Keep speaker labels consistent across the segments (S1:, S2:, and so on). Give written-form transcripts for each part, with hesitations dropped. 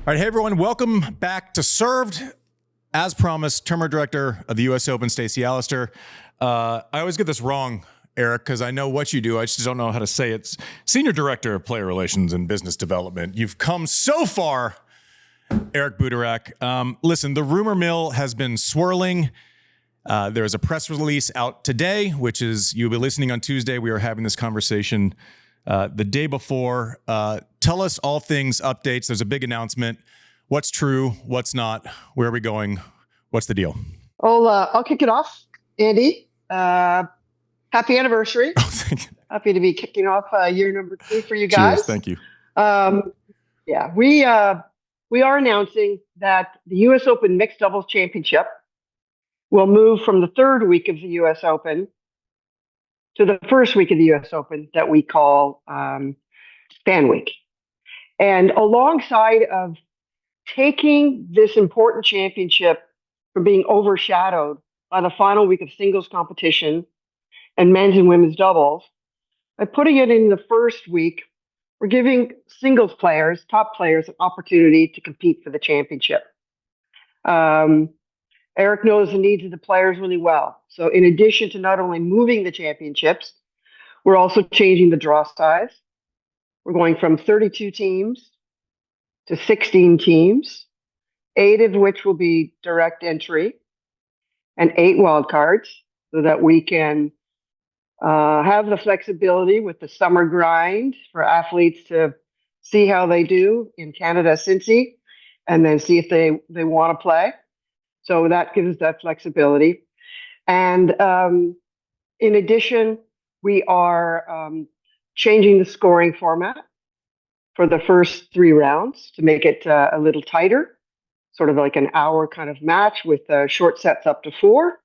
S1: All right, hey everyone, welcome back to Served. As promised, Tournament Director of the U.S. Open, Stacey, Allaster. I always get this wrong, Eric, because I know what you do. I just don't know how to say it. It's Senior Director of Player Relations and Business Development. You've come so far, Eric Butorac. Listen, the rumor mill has been swirling. There's a press release out today, which is, you'll be listening on Tuesday. We are having this conversation the day before. Tell us all things updates. There's a big announcement. What's true? What's not? Where are we going? What's the deal?
S2: I'll kick it off, Andy. Happy anniversary.
S1: Oh, thank you.
S2: Happy to be kicking off year number 2 for you guys.
S1: Cheers, thank you.
S2: Yeah, we are announcing that the U.S. Open Mixed Doubles Championship will move from the third week of the U.S. Open to the first week of the U.S. Open that we call Fan Week. And alongside of taking this important championship from being overshadowed by the final week of singles competition and men's and women's doubles, by putting it in the first week, we're giving singles players, top players, an opportunity to compete for the championship. Eric knows the needs of the players really well. So in addition to not only moving the championships, we're also changing the draw size. We're going from 32 teams to 16 teams, 8 of which will be direct entry and 8 wild cards, so that we can have the flexibility with the summer grind for athletes to see how they do in Canada, Cincy, and then see if they want to play. So that gives us that flexibility. And in addition, we are changing the scoring format for the first 3 rounds to make it a little tighter, sort of like an hour kind of match with short sets up to 4.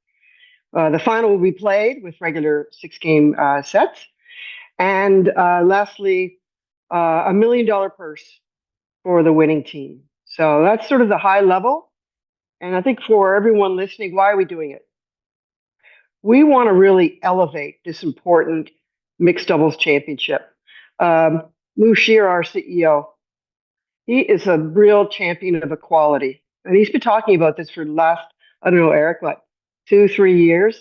S2: The final will be played with regular 6-game sets. And lastly, $1 million purse for the winning team. So that's sort of the high level. And I think for everyone listening, why are we doing it? We want to elevate this important mixed doubles championship. Lou Shear, our CEO, he is a real champion of equality. And he's been talking about this for the last, I don't know, Eric, 2-3 years.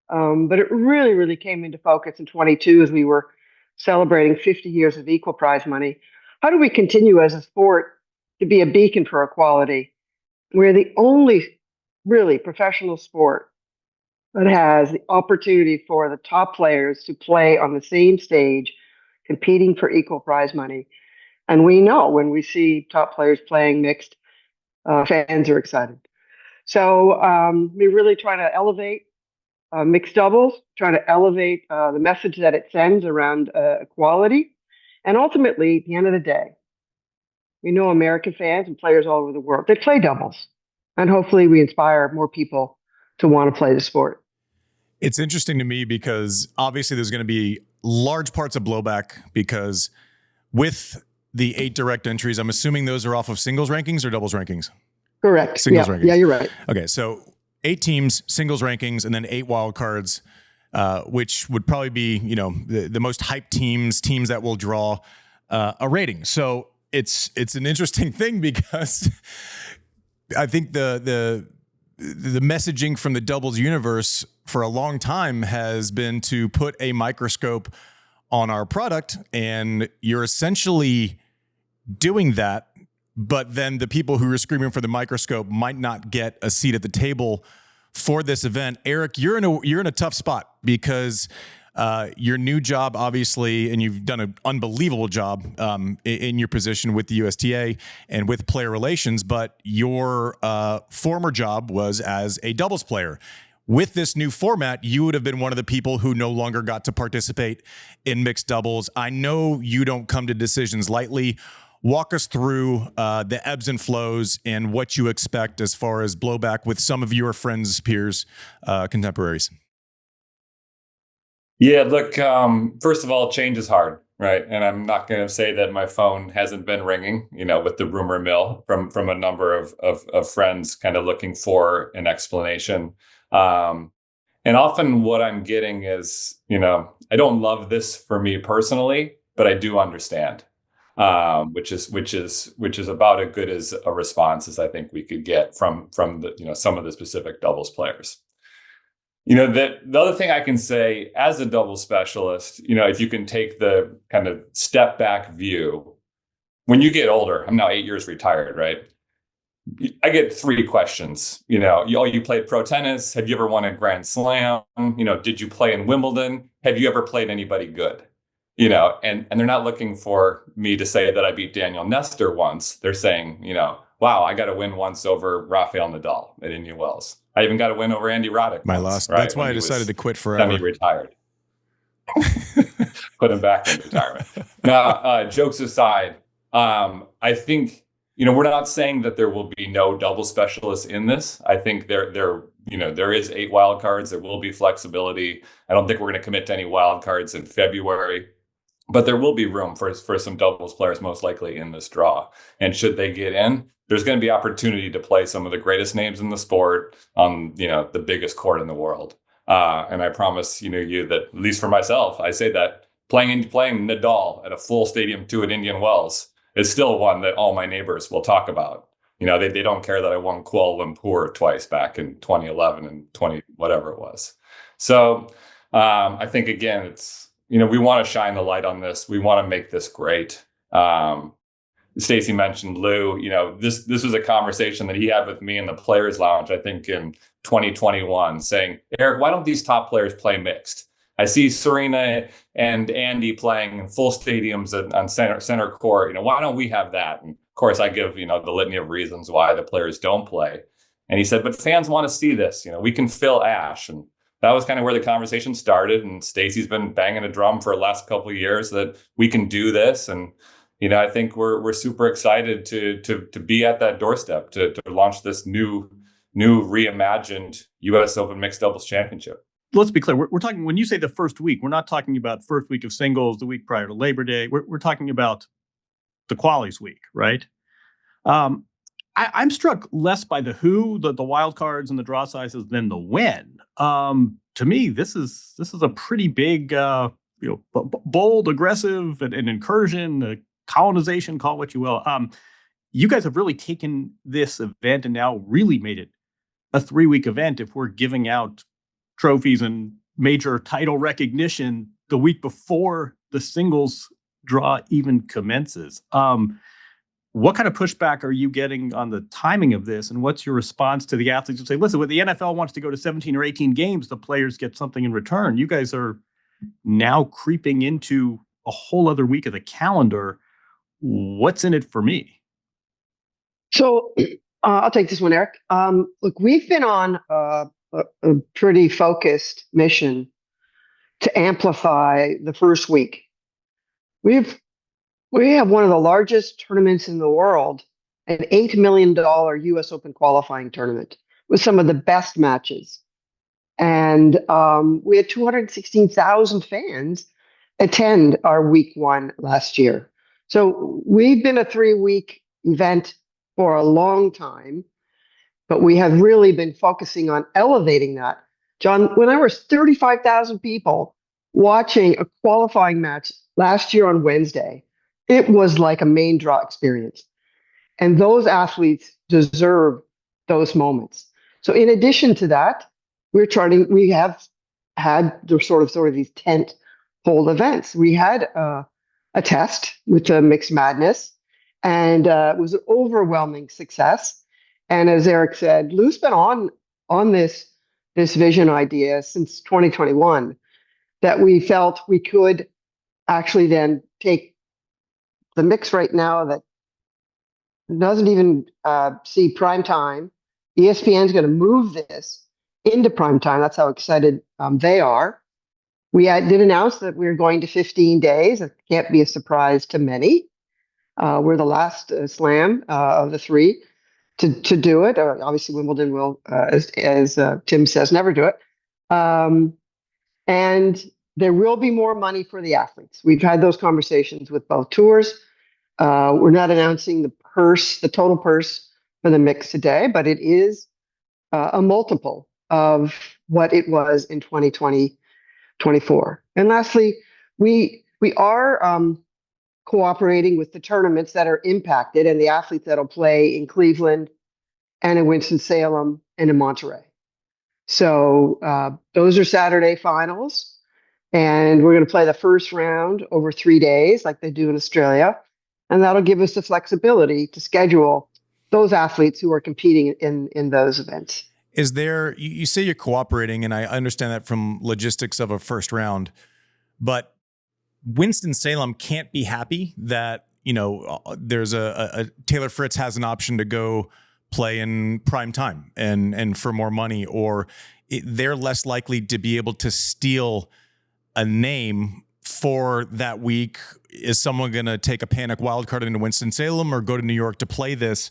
S2: But it really came into focus in 22 as we were celebrating 50 years of equal prize money. How do we continue as a sport to be a beacon for equality? We're the only really professional sport that has the opportunity for the top players to play on the same stage, competing for equal prize money. And we know when we see top players playing mixed, fans are excited. So we're really trying to elevate mixed doubles, trying to elevate the message that it sends around equality. And ultimately, at the end of the day, we know American fans and players all over the world, they play doubles. And hopefully we inspire more people to want to play the sport.
S1: It's interesting to me because obviously there's going to be large parts of blowback because with the 8 direct entries, I'm assuming those are off of singles rankings or doubles rankings?
S2: Correct.
S1: Singles rankings.
S2: Yeah, you're right.
S1: Okay, so 8 teams, singles rankings, and then 8 wild cards, which would probably be, the most hyped teams that will draw a rating. So it's an interesting thing because I think the messaging from the doubles universe for a long time has been to put a microscope on our product, and you're essentially doing that. But then the people who are screaming for the microscope might not get a seat at the table for this event. Eric, you're in a tough spot because your new job, obviously, and you've done an unbelievable job in your position with the USTA and with player relations, but your former job was as a doubles player. With this new format, you would have been one of the people who no longer got to participate in mixed doubles. I know you don't come to decisions lightly. Walk us through the ebbs and flows and what you expect as far as blowback with some of your friends, peers, contemporaries.
S3: Yeah, look, first of all, change is hard, right? And I'm not going to say that my phone hasn't been ringing, with the rumor mill from a number of friends kind of looking for an explanation. And often what I'm getting is, I don't love this for me personally, but I do understand. which is about as good as a response as I think we could get from the some of the specific doubles players. The other thing I can say as a doubles specialist, if you can take the kind of step back view, when you get older, I'm now 8 years retired, right? I get 3 questions. You played pro tennis. Have you ever won a Grand Slam? Did you play in Wimbledon? Have you ever played anybody good? And they're not looking for me to say that I beat Daniel Nestor once. They're saying, wow, I got to win once over Rafael Nadal at Indian Wells. I even got to win over Andy Roddick.
S1: My
S3: once,
S1: loss.
S3: Right?
S1: That's why I decided to quit forever.
S3: Semi-retired. Put him back in retirement. Now, jokes aside, I think we're not saying that there will be no double specialists in this. I think there is 8 wild cards. There will be flexibility. I don't think we're going to commit to any wild cards in February, but there will be room for some doubles players most likely in this draw. And should they get in, there's going to be opportunity to play some of the greatest names in the sport on the biggest court in the world. And I promise you that, at least for myself, I say that playing Nadal at a full stadium 2 at Indian Wells is still one that all my neighbors will talk about. They don't care that I won Kuala Lumpur twice back in 2011 and 20 whatever it was. So I think again, it's we want to shine the light on this. We want to make this great. Stacey mentioned Lou. This was a conversation that he had with me in the Players Lounge, I think in 2021, saying, Eric, why don't these top players play mixed? I see Serena and Andy playing in full stadiums on center court. Why don't we have that? And of course, I give the litany of reasons why the players don't play. And he said, but fans want to see this. We can fill Ash. And that was kind of where the conversation started. And Stacey's been banging a drum for the last couple of years that we can do this. And I think we're super excited to be at that doorstep to launch this new reimagined U.S. Open Mixed Doubles Championship.
S4: Let's be clear. We're talking, when you say the first week, we're not talking about first week of singles, the week prior to Labor Day. We're talking about the qualies week, right? I'm struck less by the who, the wild cards and the draw sizes than the when. To me, this is a pretty big, bold, aggressive, an incursion, colonization, call it what you will. You guys have really taken this event and now really made it a 3-week event. If we're giving out trophies and major title recognition the week before the singles draw even commences. What kind of pushback are you getting on the timing of this? And what's your response to the athletes who say, listen, when the NFL wants to go to 17 or 18 games, the players get something in return. You guys are now creeping into a whole other week of the calendar. What's in it for me?
S2: So I'll take this one, Eric. Look, we've been on a pretty focused mission to amplify the first week. We have one of the largest tournaments in the world, an $8 million U.S. Open qualifying tournament with some of the best matches. And we had 216,000 fans attend our week 1 last year. So we've been a 3-week event for a long time, but we have really been focusing on elevating that. John, when there was 35,000 people watching a qualifying match last year on Wednesday, it was like a main draw experience. And those athletes deserve those moments. So in addition to that, we have had the sort of these tent pole events. We had a test with the Mixed Madness, and it was an overwhelming success. And as Eric said, Lou's been on this vision idea since 2021, that we felt we could actually then take the mix right now that doesn't even see prime time. ESPN's going to move this into prime time. That's how excited they are. We did announce that we're going to 15 days. It can't be a surprise to many. We're the last slam of the 3 to do it. Obviously, Wimbledon will, as Tim says, never do it. And there will be more money for the athletes. We've had those conversations with both tours. We're not announcing the total purse for the mix today, but it is a multiple of what it was in 2020, 24. And lastly, we are cooperating with the tournaments that are impacted and the athletes that'll play in Cleveland and in Winston-Salem and in Monterey. So those are Saturday finals. And we're going to play the first round over 3 days like they do in Australia. And that'll give us the flexibility to schedule those athletes who are competing in those events.
S1: Is there, you say you're cooperating, and I understand that from logistics of a first round, but Winston-Salem can't be happy that, there's a Taylor Fritz has an option to go play in prime time and for more money, or they're less likely to be able to steal a name for that week. Is someone going to take a panic wild card into Winston-Salem or go to New York to play this?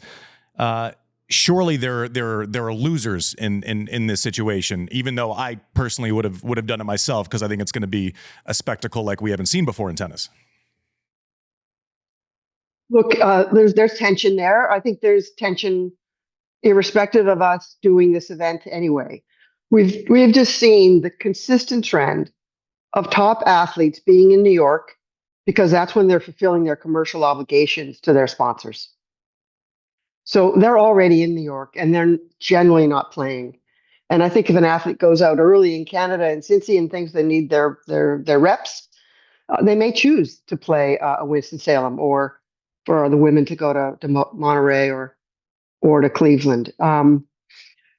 S1: Surely there are losers in this situation, even though I personally would have done it myself, because I think it's going to be a spectacle like we haven't seen before in tennis.
S2: Look, there's tension there. I think there's tension irrespective of us doing this event anyway. We've just seen the consistent trend of top athletes being in New York because that's when they're fulfilling their commercial obligations to their sponsors. So they're already in New York and they're generally not playing. And I think if an athlete goes out early in Canada and Cincy and thinks they need their reps, they may choose to play a Winston-Salem, or for the women to go to Monterey or to Cleveland.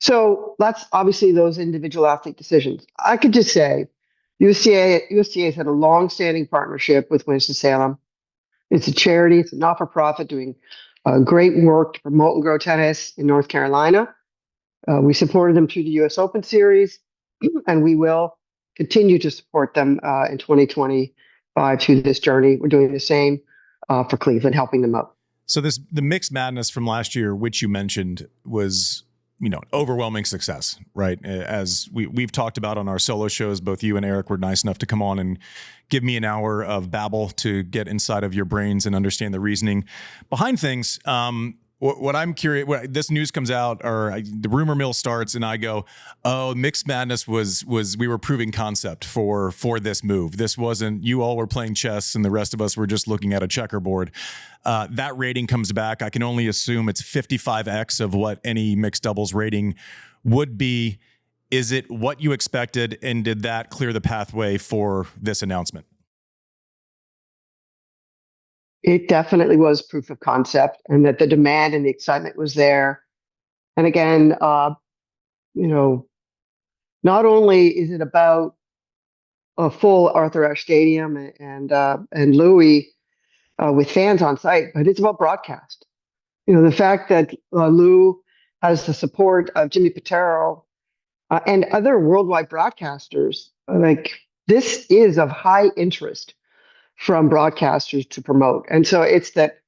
S2: So that's obviously those individual athlete decisions. I could just say USTA has had a long-standing partnership with Winston-Salem. It's a charity. It's a not-for-profit doing great work to promote and grow tennis in North Carolina. We supported them through the U.S. Open Series, and we will continue to support them in 2025 through this journey. We're doing the same for Cleveland, helping them out.
S1: So the Mixed Madness from last year, which you mentioned, was overwhelming success, right? As we've talked about on our solo shows, both you and Eric were nice enough to come on and give me an hour of babble to get inside of your brains and understand the reasoning behind things. What I'm curious, this news comes out, or the rumor mill starts, and I go, "Oh, Mixed Madness was we were proving concept for this move. This wasn't, you all were playing chess and the rest of us were just looking at a checkerboard." That rating comes back. I can only assume it's 55x of what any mixed doubles rating would be. Is it what you expected, and did that clear the pathway for this announcement?
S2: It definitely was proof of concept, and that the demand and the excitement was there. And again, not only is it about a full Arthur Ashe Stadium and Louis with fans on site, but it's about broadcast. The fact that Lou has the support of Jimmy Pitaro and other worldwide broadcasters, like this is of high interest from broadcasters to promote. And so it's that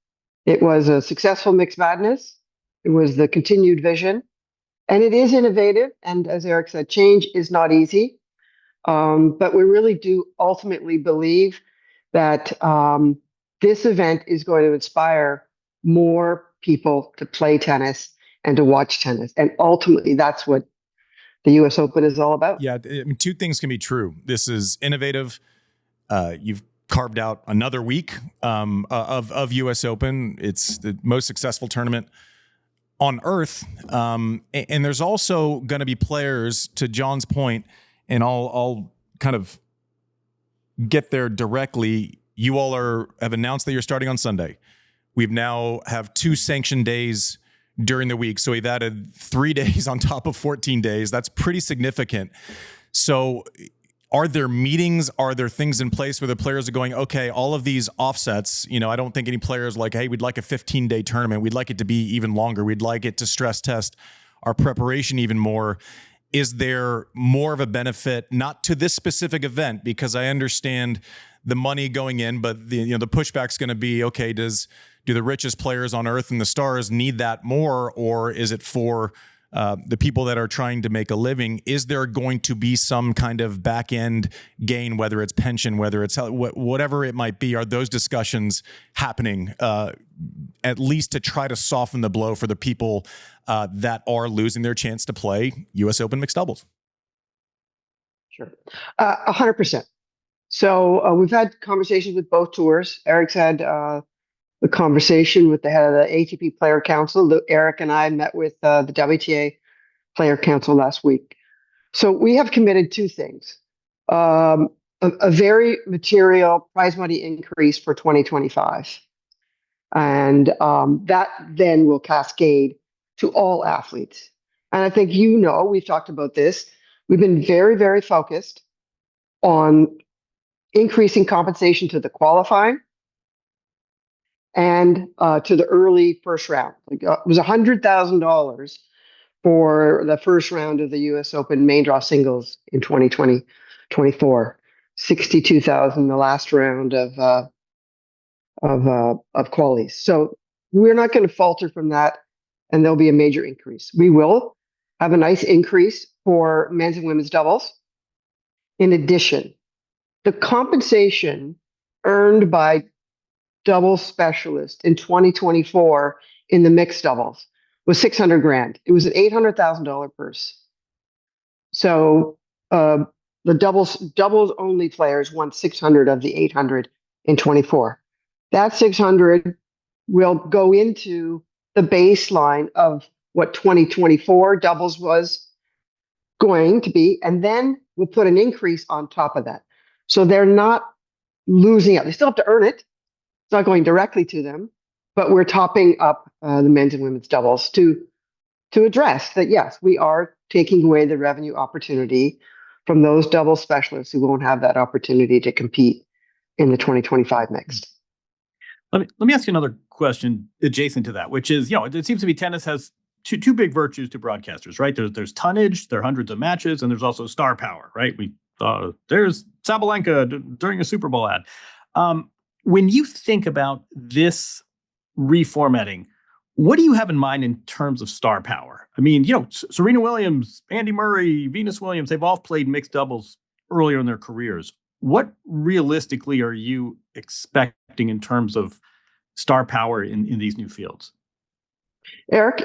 S2: it was a successful Mixed Madness. It was the continued vision, and it is innovative. And as Eric said, change is not easy. But we really do ultimately believe that this event is going to inspire more people to play tennis and to watch tennis. And ultimately, that's what the U.S. Open is all about.
S1: Yeah, I mean, two things can be true. This is innovative. You've carved out another week of U.S. Open. It's the most successful tournament on earth. And there's also going to be players, to John's point, and I'll kind of get there directly. You all have announced that you're starting on Sunday. We've now have 2 sanctioned days during the week. So we've added 3 days on top of 14 days. That's pretty significant. So are there meetings? Are there things in place where the players are going, okay, all of these offsets, I don't think any players like, hey, we'd like a 15-day tournament. We'd like it to be even longer. We'd like it to stress test our preparation even more. Is there more of a benefit, not to this specific event, because I understand the money going in, but the pushback's going to be, okay, do the richest players on earth and the stars need that more, or is it for the people that are trying to make a living? Is there going to be some kind of back end gain, whether it's pension, whether it's whatever it might be? Are those discussions happening, at least to try to soften the blow for the people that are losing their chance to play U.S. Open mixed doubles?
S2: Sure. 100%. So we've had conversations with both tours. Eric's had the conversation with the head of the ATP Player Council. Eric and I met with the WTA Player Council last week. So we have committed two things. A very material prize money increase for 2025. And that then will cascade to all athletes. And I think we've talked about this. We've been very, very focused on increasing compensation to the qualifying and to the early first round. It was $100,000 for the first round of the U.S. Open main draw singles in 2024. 62,000 the last round of qualies. So we're not going to falter from that, and there'll be a major increase. We will have a nice increase for men's and women's doubles. In addition, the compensation earned by double specialist in 2024 in the mixed doubles was $600,000. It was an $800,000 purse. So the doubles only players won 600 of the 800 in 24. That 600 will go into the baseline of what 2024 doubles was going to be, and then we'll put an increase on top of that. So they're not losing out. They still have to earn it. It's not going directly to them, but we're topping up the men's and women's doubles to address that. Yes, we are taking away the revenue opportunity from those double specialists who won't have that opportunity to compete in the 2025 mixed.
S4: Let me ask you another question adjacent to that, which is, it seems to me tennis has two big virtues to broadcasters, right? There's tonnage, there are hundreds of matches, and there's also star power, right? There's Sabalenka during a Super Bowl ad. When you think about this reformatting, what do you have in mind in terms of star power? I mean, Serena Williams, Andy Murray, Venus Williams, they've all played mixed doubles earlier in their careers. What realistically are you expecting in terms of star power in these new fields?
S2: Eric,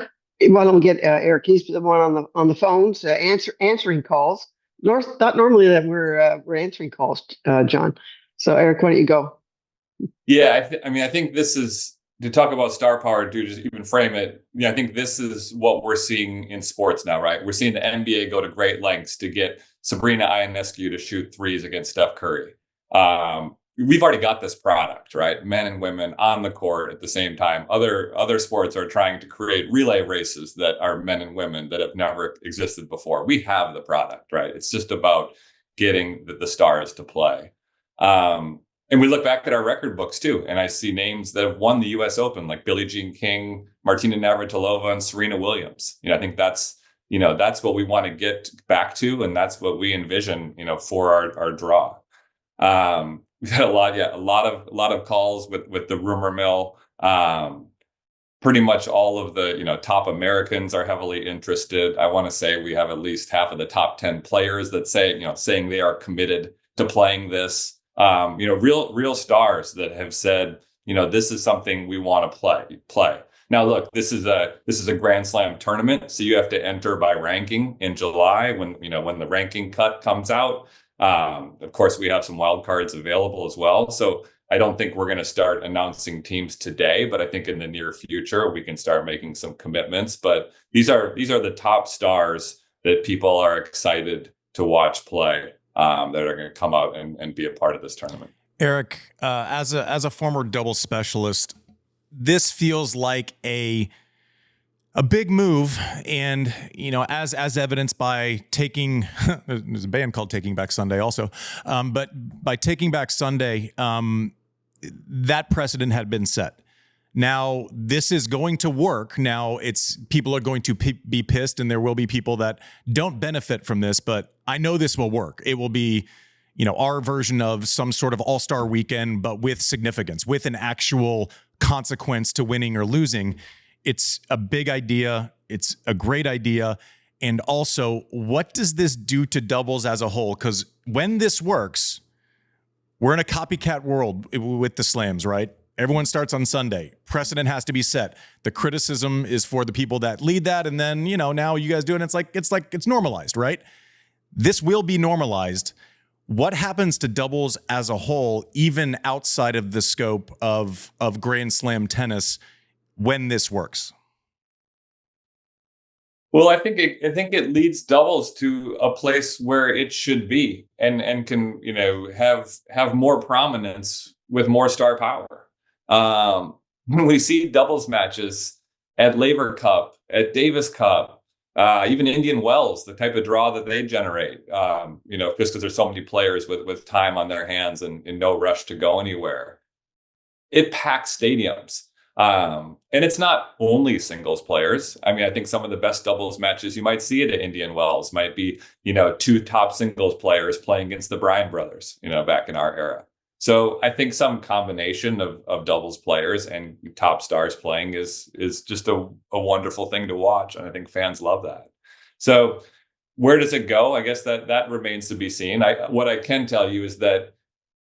S2: why don't we get Eric? He's the one on the phones answering calls. Not normally that we're answering calls, John. So Eric, why don't you go?
S3: Yeah, I think this is, to talk about star power, to just even frame it, I think this is what we're seeing in sports now, right? We're seeing the NBA go to great lengths to get Sabrina Ionescu to shoot threes against Steph Curry. We've already got this product, right? Men and women on the court at the same time. Other sports are trying to create relay races that are men and women that have never existed before. We have the product, right? It's just about getting the stars to play. And we look back at our record books too, and I see names that have won the U.S. Open, like Billie Jean King, Martina Navratilova, and Serena Williams. I think that's what we want to get back to, and that's what we envision, for our draw. We've had a lot of calls with the rumor mill. Pretty much all of the top Americans are heavily interested. I want to say we have at least half of the top 10 players that saying they are committed to playing this. Real stars that have said, this is something we want to play. Now, look, this is a Grand Slam tournament, so you have to enter by ranking in July when the ranking cut comes out. Of course, we have some wild cards available as well. So I don't think we're going to start announcing teams today, but I think in the near future we can start making some commitments. But these are the top stars that people are excited to watch play. That are going to come out and be a part of this tournament.
S1: Eric, as a former double specialist, this feels like a big move, and as evidenced by taking there's a band called Taking Back Sunday also, but by Taking Back Sunday, that precedent had been set. Now this is going to work. Now people are going to be pissed, and there will be people that don't benefit from this, but I know this will work. It will be, our version of some sort of all-star weekend, but with significance, with an actual consequence to winning or losing. It's a big idea. It's a great idea. And also, what does this do to doubles as a whole? Because when this works, we're in a copycat world with the slams, right? Everyone starts on Sunday. Precedent has to be set. The criticism is for the people that lead that. And then, now you guys do it. It's normalized, right? This will be normalized. what happens to doubles as a whole, even outside of the scope of Grand Slam tennis, when this works?
S3: Well, I think it leads doubles to a place where it should be, and can, you know, have more prominence with more star power. When we see doubles matches at Laver Cup, at Davis Cup, even Indian Wells, the type of draw that they generate, you know, just because there's so many players with time on their hands and no rush to go anywhere, it packs stadiums. And it's not only singles players. I mean, I think some of the best doubles matches you might see at Indian Wells might be, you know, two top singles players playing against the Bryan brothers, you know, back in our era. So I think some combination of doubles players and top stars playing is just a wonderful thing to watch. And I think fans love that. So where does it go? I guess that remains to be seen. What I can tell you is that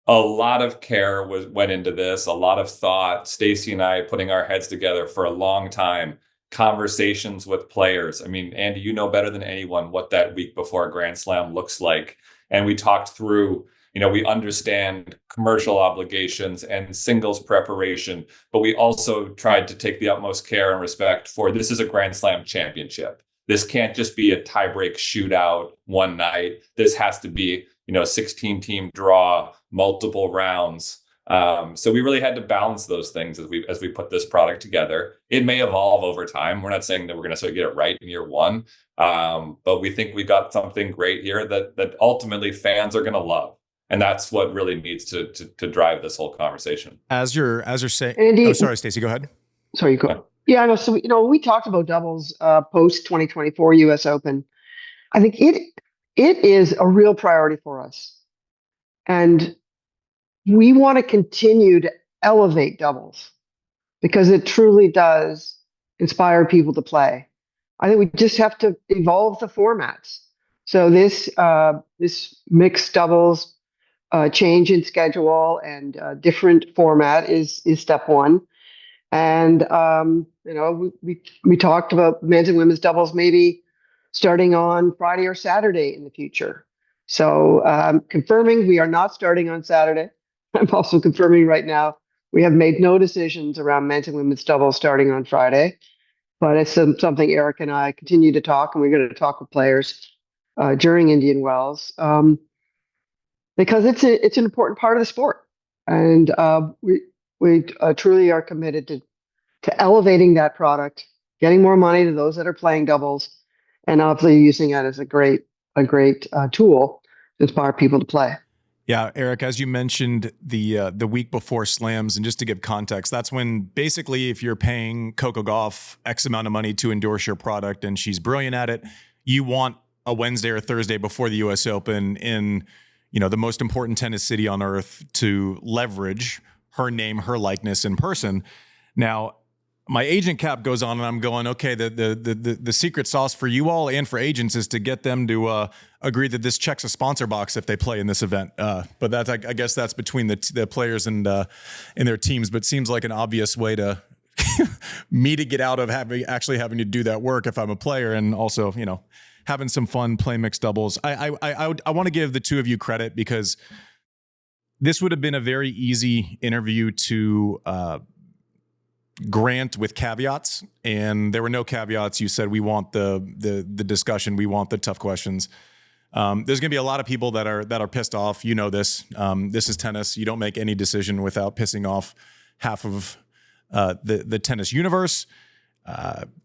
S3: a lot of care went into this, a lot of thought. Stacey and I putting our heads together for a long time, conversations with players. I mean, Andy, you know better than anyone what that week before a Grand Slam looks like. And we talked through, you know, we understand commercial obligations and singles preparation, but we also tried to take the utmost care and respect for this is a Grand Slam championship. This can't just be a tiebreak shootout one night. This has to be, you know, 16-team draw, multiple rounds. So we really had to balance those things as we put this product together. It may evolve over time. We're not saying that we're going to get it right in year one, but we think we got something great here that ultimately fans are going to love, and that's what really needs to drive this whole conversation.
S1: As you're saying,
S2: Andy,
S1: oh, sorry, Stacey, go ahead.
S2: Sorry, go. Yeah, no. So, you know, we talked about doubles post 2024 U.S. Open. I think it is a real priority for us, and we want to continue to elevate doubles because it truly does inspire people to play. I think we just have to evolve the formats. So this mixed doubles change in schedule and different format is step one. And you know, we talked about men's and women's doubles maybe starting on Friday or Saturday in the future. So confirming we are not starting on Saturday. I'm also confirming right now we have made no decisions around men's and women's doubles starting on Friday, but it's something Eric and I continue to talk, and we're going to talk with players during Indian Wells because it's an important part of the sport, and we truly are committed to elevating that product, getting more money to those that are playing doubles, and obviously using it as a great tool to inspire people to play.
S1: Yeah, Eric, as you mentioned, the week before slams, and just to give context, that's when basically if you're paying Coco Gauff X amount of money to endorse your product and she's brilliant at it, you want a Wednesday or Thursday before the U.S. Open in, you know, the most important tennis city on earth to leverage her name, her likeness in person. Now, my agent cap goes on and I'm going, okay, the secret sauce for you all and for agents is to get them to agree that this checks a sponsor box if they play in this event. But that's, I guess that's between the players and their teams, but seems like an obvious way to me to get out of actually having to do that work if I'm a player, and also, you know, having some fun playing mixed doubles. I want to give the two of you credit because this would have been a very easy interview to grant with caveats, and there were no caveats. You said we want the discussion, we want the tough questions. There's going to be a lot of people that are pissed off. You know this. This is tennis. You don't make any decision without pissing off half of the tennis universe.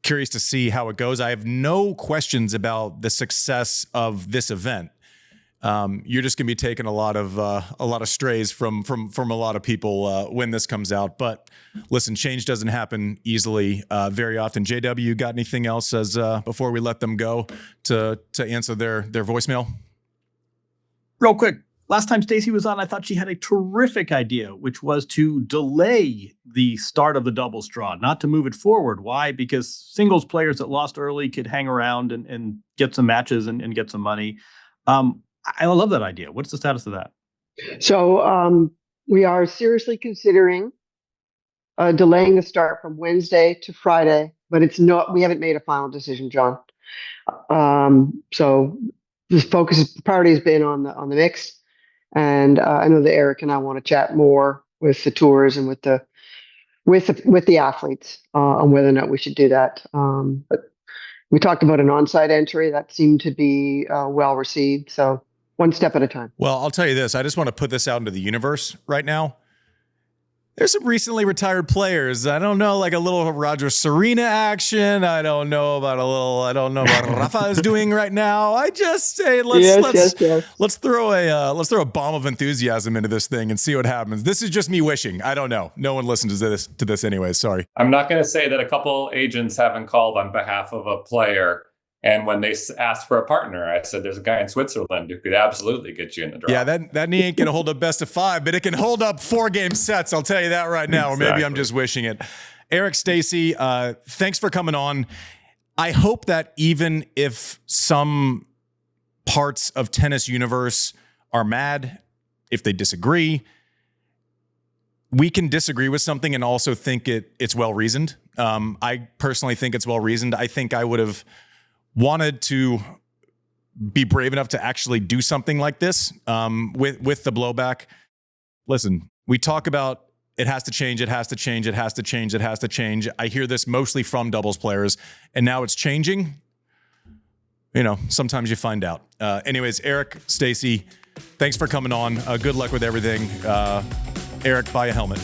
S1: Curious to see how it goes. I have no questions about the success of this event. You're just going to be taking a lot of strays from a lot of people when this comes out. But listen, change doesn't happen easily very often. JW, got anything else as before we let them go to answer their voicemail?
S4: Real quick, last time Stacey was on, I thought she had a terrific idea, which was to delay the start of the doubles draw, not to move it forward. Why? Because singles players that lost early could hang around and get some matches and get some money. I love that idea. What's the status of that?
S2: So we are seriously considering delaying the start from Wednesday to Friday, but we haven't made a final decision, John. So the priority has been on the mix, And I know that Eric and I want to chat more with the tours and with the athletes on whether or not we should do that. But we talked about an on-site entry that seemed to be well received. So one step at a time.
S1: Well, I'll tell you this. I just want to put this out into the universe right now. There's some recently retired players. I don't know, like a little Roger Serena action. I don't know about Rafa is doing right now. I just say let's throw a bomb of enthusiasm into this thing and see what happens. This is just me wishing. I don't know. No one listens to this anyway. Sorry.
S3: I'm not going to say that a couple agents haven't called on behalf of a player. And when they asked for a partner, I said, there's a guy in Switzerland who could absolutely get you in the draw.
S1: Yeah, that knee ain't going to hold up best of 5, but it can hold up 4-game sets. I'll tell you that right now. Exactly. Or maybe I'm just wishing it. Eric, Stacey, thanks for coming on. I hope that even if some parts of tennis universe are mad, if they disagree, we can disagree with something and also think it's well-reasoned. I personally think it's well-reasoned. I think I would have wanted to be brave enough to actually do something like this with the blowback. Listen, we talk about it has to change, it has to change, it has to change, it has to change. I hear this mostly from doubles players, and now it's changing. You know, sometimes you find out. Anyways, Eric, Stacey, thanks for coming on. Good luck with everything. Eric, buy a helmet.